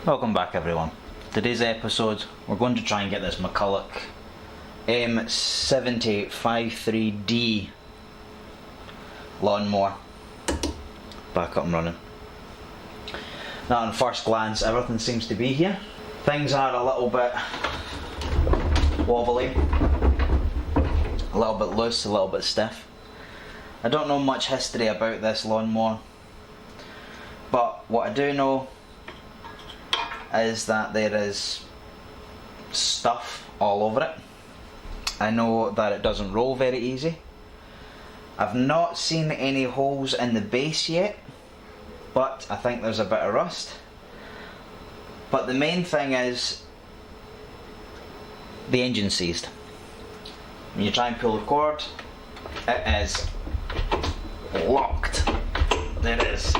Welcome back everyone. Today's episode we're going to try and get this McCulloch M7053D lawnmower back up and running. Now on first glance everything seems to be here. Things are a little bit wobbly, a little bit loose, a little bit stiff. I don't know much history about this lawnmower, but what I do know is that there is stuff all over it. I know that it doesn't roll very easy. I've not seen any holes in the base yet, but I think there's a bit of rust. But the main thing is the engine seized. When you try and pull the cord, it is locked. There is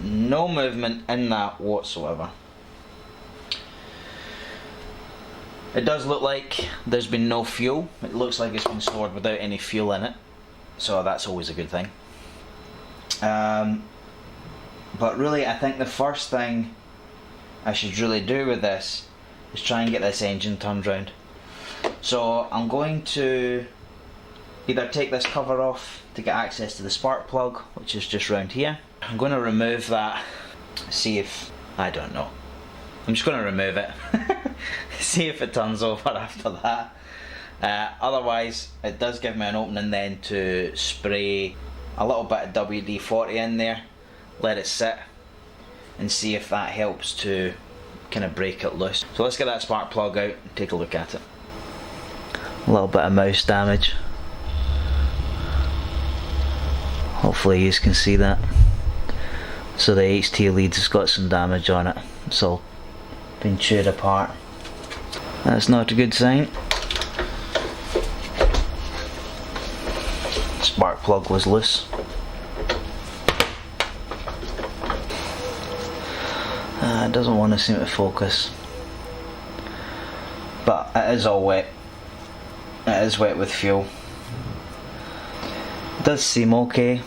no movement in that whatsoever. It does look like there's been no fuel. It looks like it's been stored without any fuel in it, so that's always a good thing. But really I think the first thing I should really do with this is try and get this engine turned round. So I'm going to either take this cover off to get access to the spark plug, which is just round here. I'm going to remove that, see if, I don't know. I'm just going to remove it, see if it turns over after that. Otherwise, it does give me an opening then to spray a little bit of WD-40 in there, let it sit, and see if that helps to kind of break it loose. So let's get that spark plug out and take a look at it. A little bit of mouse damage. Hopefully you can see that. So the HT lead has got some damage on it. It's all been chewed apart. That's not a good sign. Spark plug was loose. It doesn't want to seem to focus. But it is all wet. It is wet with fuel. It does seem okay.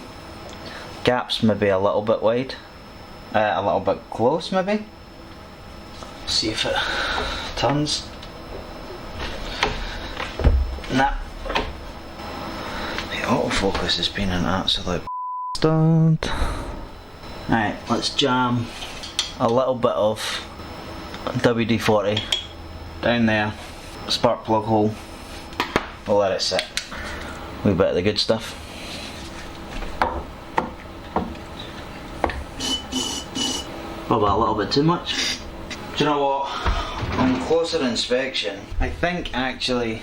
Gaps maybe a little bit wide. A little bit close maybe. See if it turns. Nah. The autofocus has been an absolute stunt. Alright, let's jam a little bit of WD-40 down there. Spark plug hole. We'll let it sit. A wee bit of the good stuff. Probably a little bit too much. Do you know what? On closer inspection, I think actually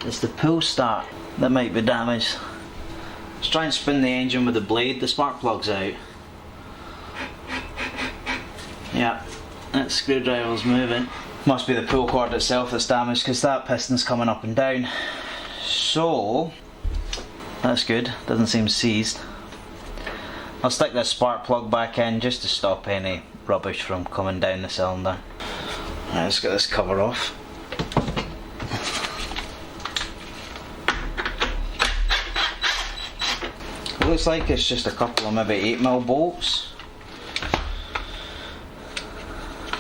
it's the pull start that might be damaged. Let's try and spin the engine with the blade. The spark plug's out. Yeah, that screwdriver's moving. Must be the pull cord itself that's damaged because that piston's coming up and down. So, that's good. Doesn't seem seized. I'll stick this spark plug back in just to stop any rubbish from coming down the cylinder. Right, let's get this cover off. It looks like it's just a couple of maybe 8mm bolts.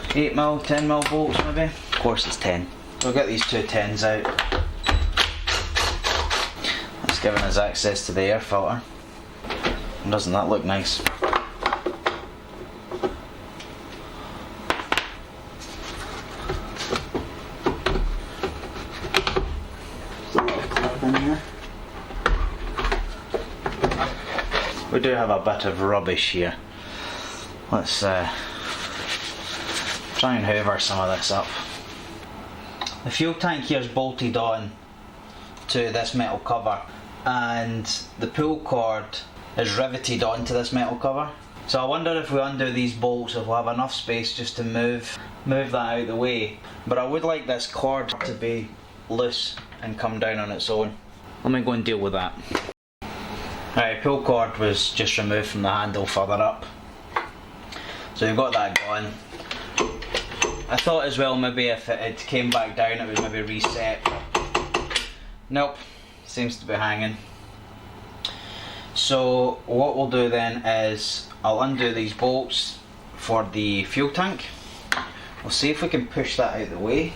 8mm, 10mm bolts maybe. Of course it's 10. So we'll get these two 10s out. That's giving us access to the air filter. And doesn't that look nice? We do have a bit of rubbish here. Let's try and hoover some of this up. The fuel tank here is bolted on to this metal cover, and the pull cord is riveted onto this metal cover. So I wonder if we undo these bolts if we'll have enough space just to move that out of the way. But I would like this cord to be loose and come down on its own. Let me go and deal with that. Right, pull cord was just removed from the handle further up. So we've got that gone. I thought as well maybe if it came back down it would maybe reset. Nope, seems to be hanging. So what we'll do then is I'll undo these bolts for the fuel tank. We'll see if we can push that out of the way.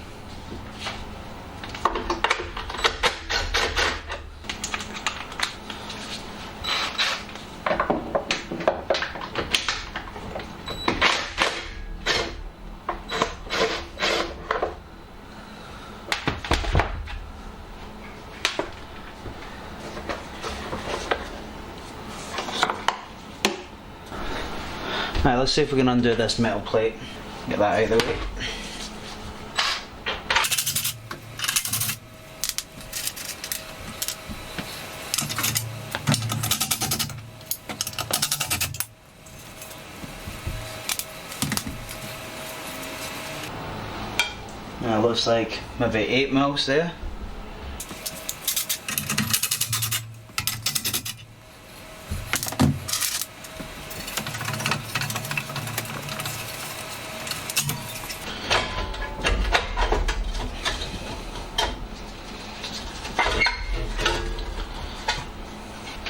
Right, let's see if we can undo this metal plate. Get that out of the way. Now it looks like maybe 8 mils there.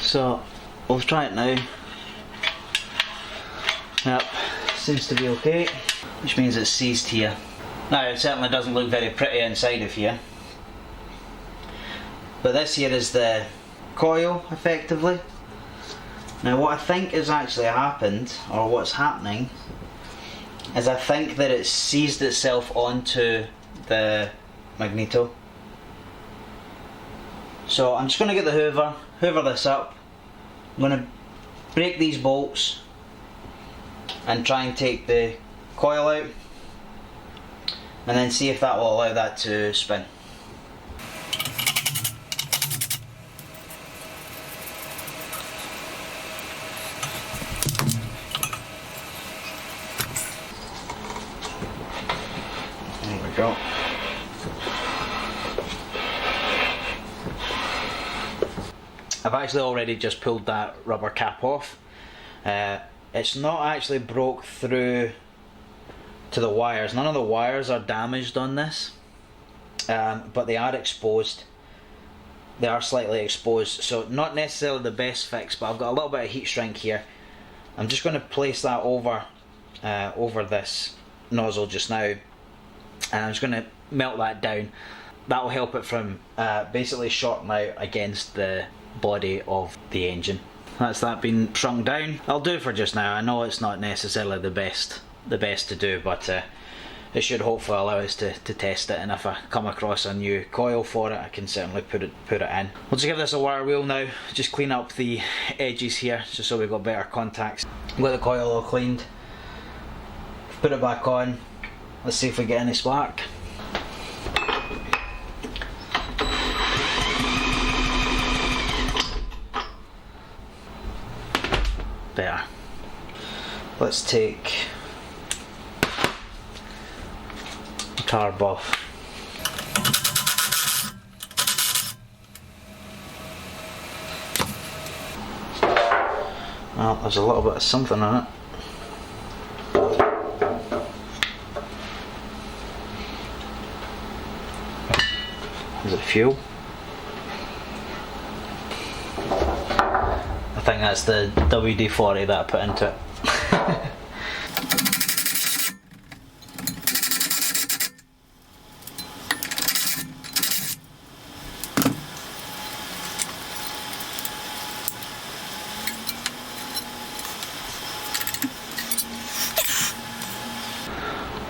So we'll try it now. Yep, seems to be okay, which means it's seized here. Now it certainly doesn't look very pretty inside of here, but this here is the coil effectively. Now what I think has actually happened, or what's happening, is I think that it's seized itself onto the magneto. So I'm just going to get the hoover this up. I'm going to break these bolts and try and take the coil out, and then see if that will allow that to spin. There we go. I've actually already just pulled that rubber cap off. It's not actually broke through to the wires. None of the wires are damaged on this, but they are exposed. They are slightly exposed, so not necessarily the best fix, but I've got a little bit of heat shrink here. I'm just going to place that over this nozzle just now, and I'm just going to melt that down. That will help it from basically shorting out against the body of the engine. That's that been shrunk down. I'll do for just now. I know it's not necessarily the best to do, but it should hopefully allow us to test it, and if I come across a new coil for it, I can certainly put it in. We'll just give this a wire wheel now, just clean up the edges here just so we've got better contacts. Got the coil all cleaned, put it back on. Let's see if we get any spark. There. Let's take the carb off. Well, there's a little bit of something on it. Is it fuel? I think that's the WD-40 that I put into it.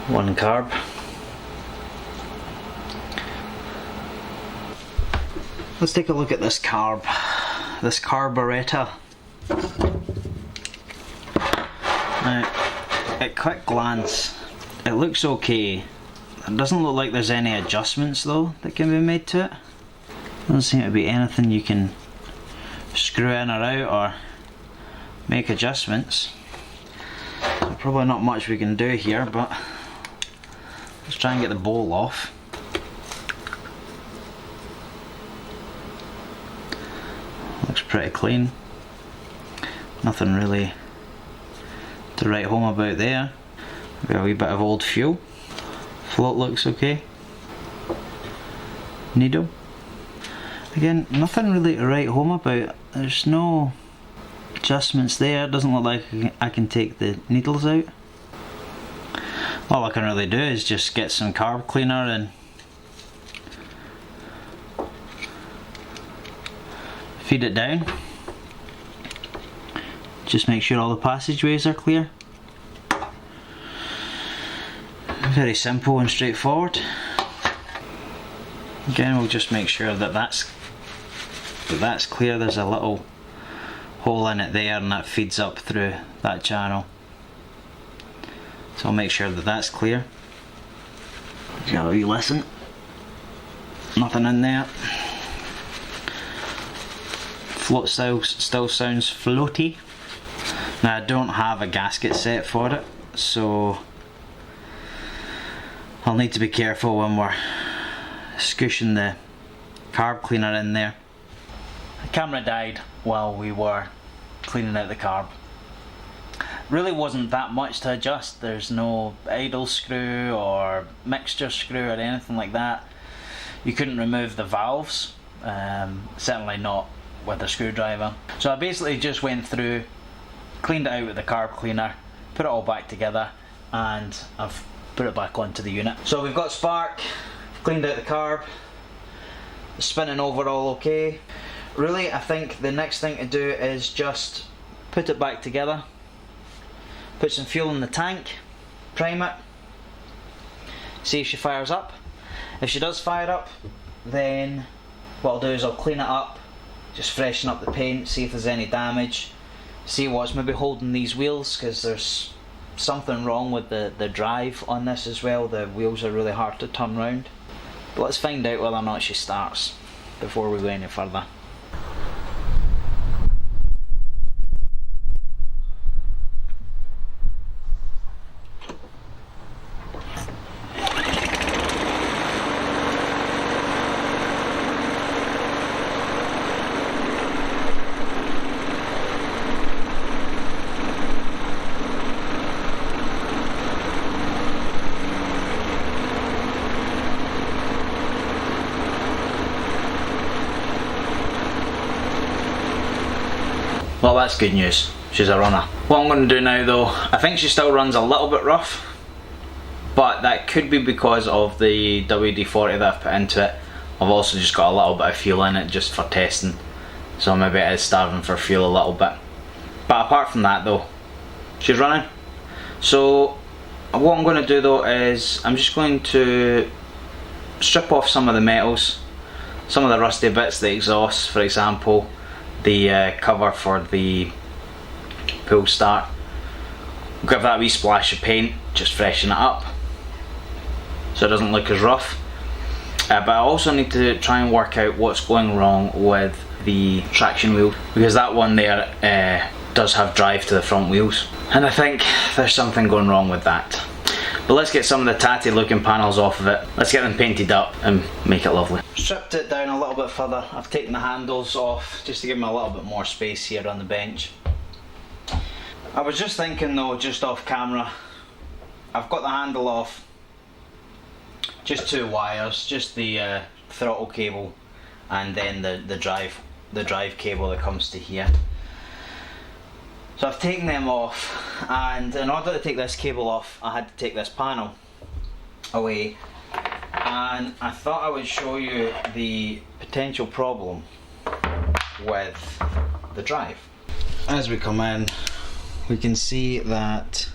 One carb. Let's take a look at this carburetor. Now, at quick glance, it looks okay. It doesn't look like there's any adjustments though that can be made to it. Doesn't seem to be anything you can screw in or out or make adjustments. So probably not much we can do here, but let's try and get the bowl off. Looks pretty clean. Nothing really to write home about there. Maybe a wee bit of old fuel. Float looks okay. Needle. Again, nothing really to write home about. There's no adjustments there. It doesn't look like I can take the needles out. All I can really do is just get some carb cleaner and feed it down. Just make sure all the passageways are clear. Very simple and straightforward. Again, we'll just make sure that that's clear. There's a little hole in it there and that feeds up through that channel. So I'll make sure that that's clear. Just got a wee listen. Nothing in there. Float still sounds floaty. Now I don't have a gasket set for it, so I'll need to be careful when we're squishing the carb cleaner in there. The camera died while we were cleaning out the carb. Really wasn't that much to adjust. There's no idle screw or mixture screw or anything like that. You couldn't remove the valves, certainly not with a screwdriver. So I basically just went through, cleaned it out with the carb cleaner, put it all back together, and I've put it back onto the unit. So we've got spark, cleaned out the carb, spinning overall okay. Really, I think the next thing to do is just put it back together, put some fuel in the tank, prime it, see if she fires up. If she does fire up, then what I'll do is I'll clean it up, just freshen up the paint, see if there's any damage, see what's maybe holding these wheels, because there's something wrong with the drive on this as well. The wheels are really hard to turn round. But let's find out whether or not she starts before we go any further. Well, that's good news. She's a runner. What I'm going to do now though, I think she still runs a little bit rough, but that could be because of the WD-40 that I've put into it. I've also just got a little bit of fuel in it just for testing, so maybe it is starving for fuel a little bit. But apart from that though, she's running. So what I'm going to do though is I'm just going to strip off some of the metals, some of the rusty bits, the exhaust for example, the cover for the pull start. Give that a wee splash of paint, just freshen it up so it doesn't look as rough. But I also need to try and work out what's going wrong with the traction wheel, because that one there does have drive to the front wheels, and I think there's something going wrong with that. But let's get some of the tatty looking panels off of it. Let's get them painted up and make it lovely. Stripped it down a little bit further. I've taken the handles off just to give me a little bit more space here on the bench. I was just thinking though, just off camera, I've got the handle off, just two wires, just the throttle cable and then the drive cable that comes to here. So I've taken them off, and in order to take this cable off I had to take this panel away, and I thought I would show you the potential problem with the drive. As we come in, we can see that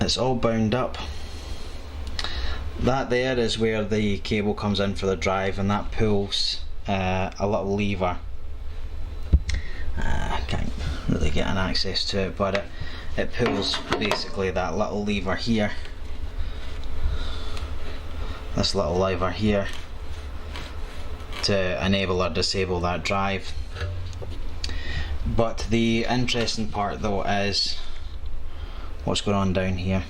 it's all bound up. That there is where the cable comes in for the drive, and that pulls a little lever. I can't really get an access to it, but it pulls basically that little lever here, this little lever here, to enable or disable that drive. But the interesting part though is what's going on down here.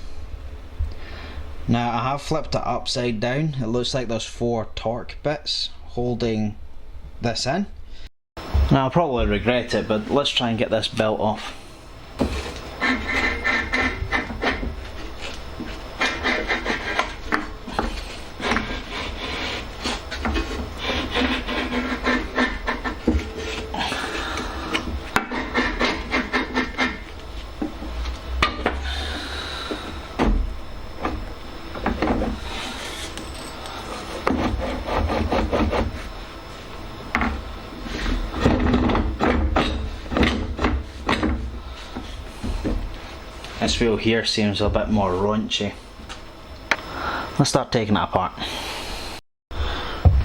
Now I have flipped it upside down. It looks like there's 4 torque bits holding this in. Now I'll probably regret it, but let's try and get this belt off. This wheel here seems a bit more raunchy. Let's start taking it apart.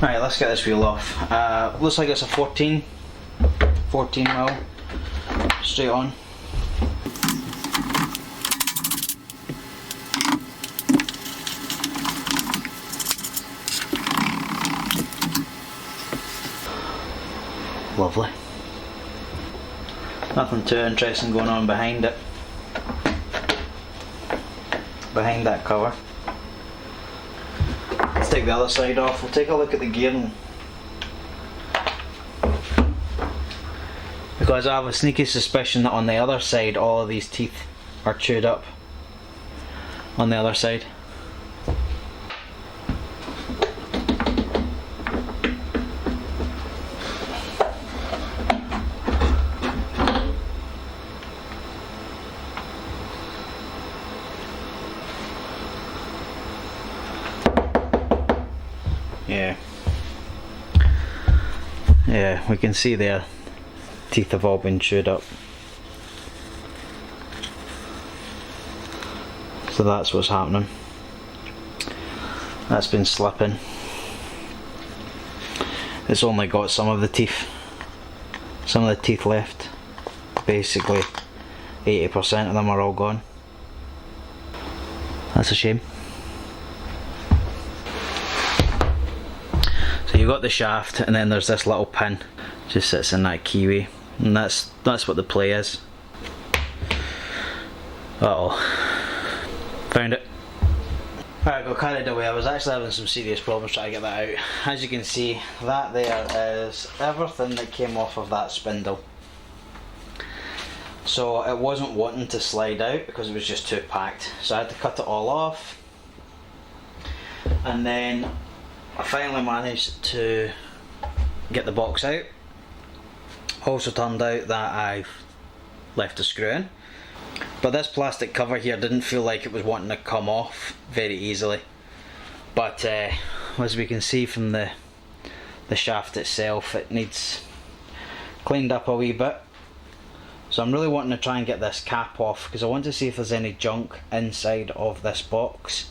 Right, let's get this wheel off. Looks like it's a 14 mil, straight on. Lovely. Nothing too interesting going on behind it. Behind that cover. Let's take the other side off. We'll take a look at the gearing. Because I have a sneaky suspicion that on the other side all of these teeth are chewed up. On the other side. Yeah, we can see their teeth have all been chewed up. So that's what's happening. That's been slipping. It's only got some of the teeth left. Basically 80% of them are all gone. That's a shame. So you've got the shaft, and then there's this little pin just sits in that keyway, and that's what the play is. Found it. Alright, got carried away. I was actually having some serious problems trying to get that out. As you can see, that there is everything that came off of that spindle. So it wasn't wanting to slide out because it was just too packed. So I had to cut it all off, and then I finally managed to get the box out. Also turned out that I've left a screw in, but this plastic cover here didn't feel like it was wanting to come off very easily. But as we can see from the shaft itself, it needs cleaned up a wee bit. So I'm really wanting to try and get this cap off because I want to see if there's any junk inside of this box.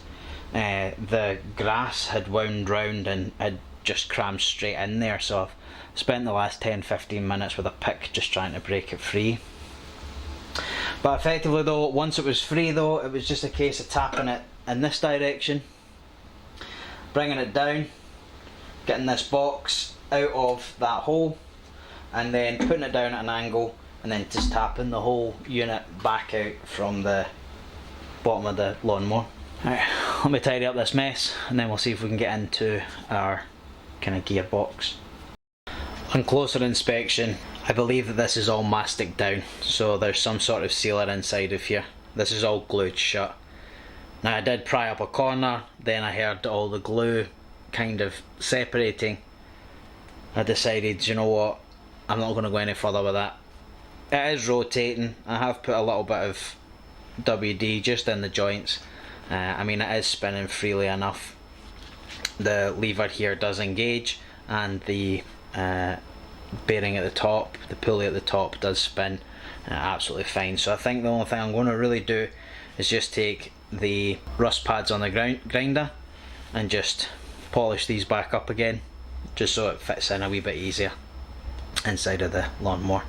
The grass had wound round and had just crammed straight in there, so I've spent the last 10-15 minutes with a pick just trying to break it free. But effectively though, once it was free though, it was just a case of tapping it in this direction, bringing it down, getting this box out of that hole, and then putting it down at an angle, and then just tapping the whole unit back out from the bottom of the lawnmower. Right, let me tidy up this mess and then we'll see if we can get into our kind of gearbox. On closer inspection, I believe that this is all mastic down, so there's some sort of sealer inside of here. This is all glued shut. Now I did pry up a corner, then I heard all the glue kind of separating. I decided, you know what, I'm not going to go any further with that. It is rotating. I have put a little bit of WD just in the joints. I mean, it is spinning freely enough. The lever here does engage, and the bearing at the top, the pulley at the top does spin absolutely fine. So I think the only thing I'm going to really do is just take the rust pads on the grinder and just polish these back up again, just so it fits in a wee bit easier inside of the lawnmower.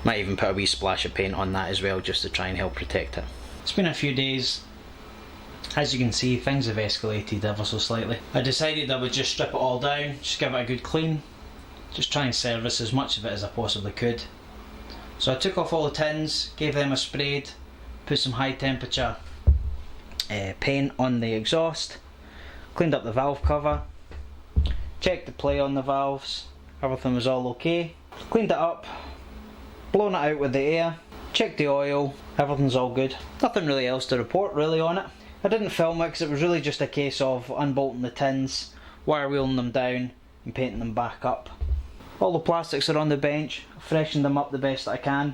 Might even put a wee splash of paint on that as well, just to try and help protect it. It's been a few days. As you can see, things have escalated ever so slightly. I decided I would just strip it all down, just give it a good clean, just try and service as much of it as I possibly could. So I took off all the tins, gave them a sprayed, put some high temperature paint on the exhaust, cleaned up the valve cover, checked the play on the valves, everything was all okay, cleaned it up, blown it out with the air, checked the oil, everything's all good. Nothing really else to report really on it. I didn't film it because it was really just a case of unbolting the tins, wire wheeling them down and painting them back up. All the plastics are on the bench, freshened them up the best that I can.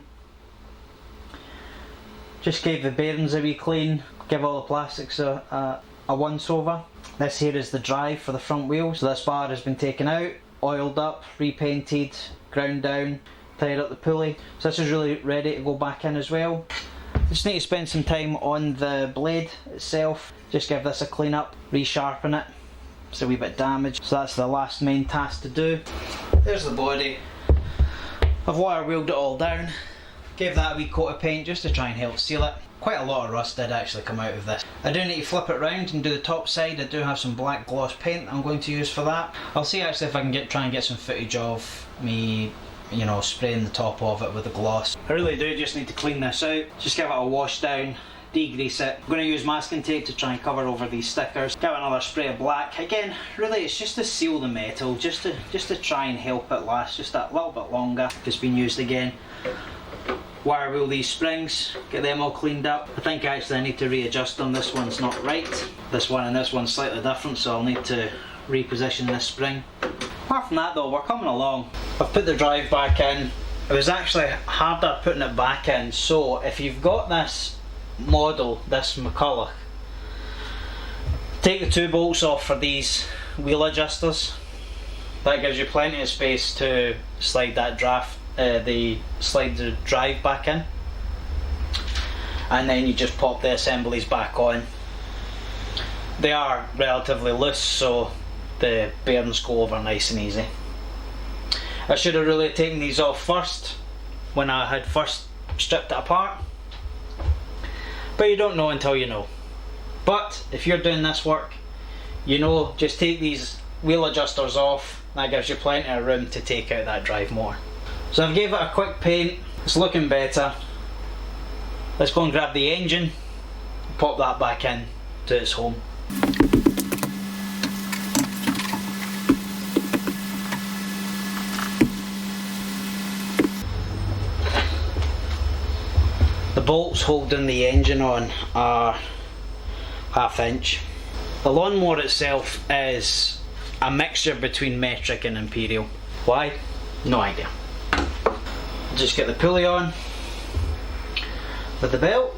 Just gave the bearings a wee clean, give all the plastics a once over. This here is the drive for the front wheel, so this bar has been taken out, oiled up, repainted, ground down, tied up the pulley. So this is really ready to go back in as well. Just need to spend some time on the blade itself, just give this a clean up, resharpen it. It's a wee bit damaged, so that's the last main task to do. There's the body. I've wire wheeled it all down, gave that a wee coat of paint just to try and help seal it. Quite a lot of rust did actually come out of this. I do need to flip it round and do the top side. I do have some black gloss paint I'm going to use for that. I'll see actually if I can try and get some footage of me, you know, spraying the top of it with the gloss. I really do just need to clean this out. Just give it a wash down, degrease it. I'm going to use masking tape to try and cover over these stickers. Give it another spray of black. Again, really it's just to seal the metal, just to try and help it last just that little bit longer if it's been used again. Wire wheel these springs, get them all cleaned up. I think actually I need to readjust them. This one's not right. This one and this one's slightly different, so I'll need to reposition this spring. Apart from that though, we're coming along. I've put the drive back in. It was actually harder putting it back in, so if you've got this model, this McCulloch, take the 2 bolts off for these wheel adjusters. That gives you plenty of space to slide that slide the drive back in, and then you just pop the assemblies back on. They are relatively loose, so the bearings go over nice and easy. I should have really taken these off first when I had first stripped it apart, but you don't know until you know. But if you're doing this work, you know, just take these wheel adjusters off. That gives you plenty of room to take out that drive motor. So I've gave it a quick paint, it's looking better. Let's go and grab the engine, pop that back in to its home. The bolts holding the engine on are 1/2 inch. The lawnmower itself is a mixture between metric and imperial. Why? No idea. Just get the pulley on with the belt.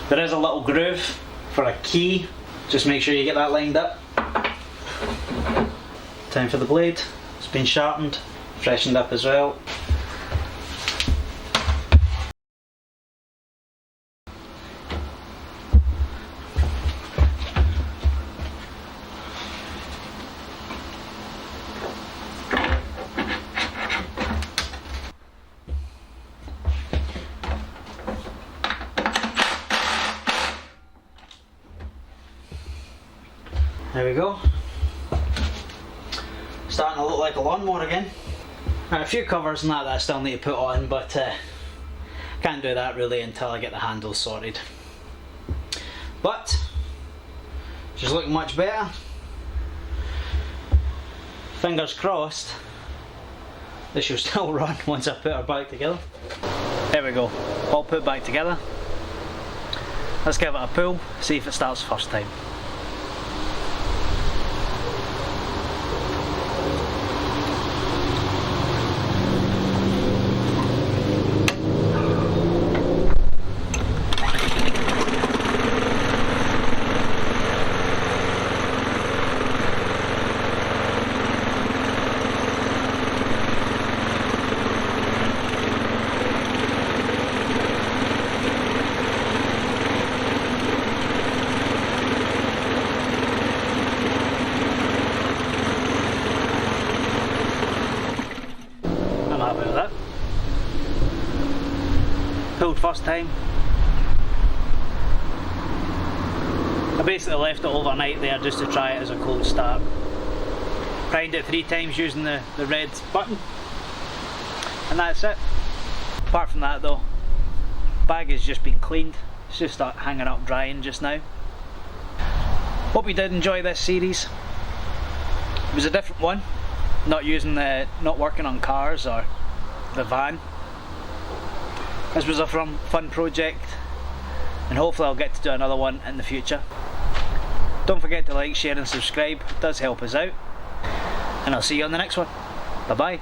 There is a little groove for a key, just make sure you get that lined up. Time for the blade. It's been sharpened, freshened up as well. There we go. Starting to look like a lawnmower again. Now, a few covers and that I still need to put on, but can't do that really until I get the handles sorted. But she's looking much better. Fingers crossed this will still run once I put her back together. There we go, all put back together. Let's give it a pull, see if it starts first time. Pulled first time. I basically left it overnight there just to try it as a cold start. Primed it 3 times using the red button, and that's it. Apart from that though, bag has just been cleaned. It's just hanging up drying just now. Hope you did enjoy this series. It was a different one, not working on cars or the van. This was a fun project, and hopefully I'll get to do another one in the future. Don't forget to like, share and subscribe, it does help us out. And I'll see you on the next one. Bye bye.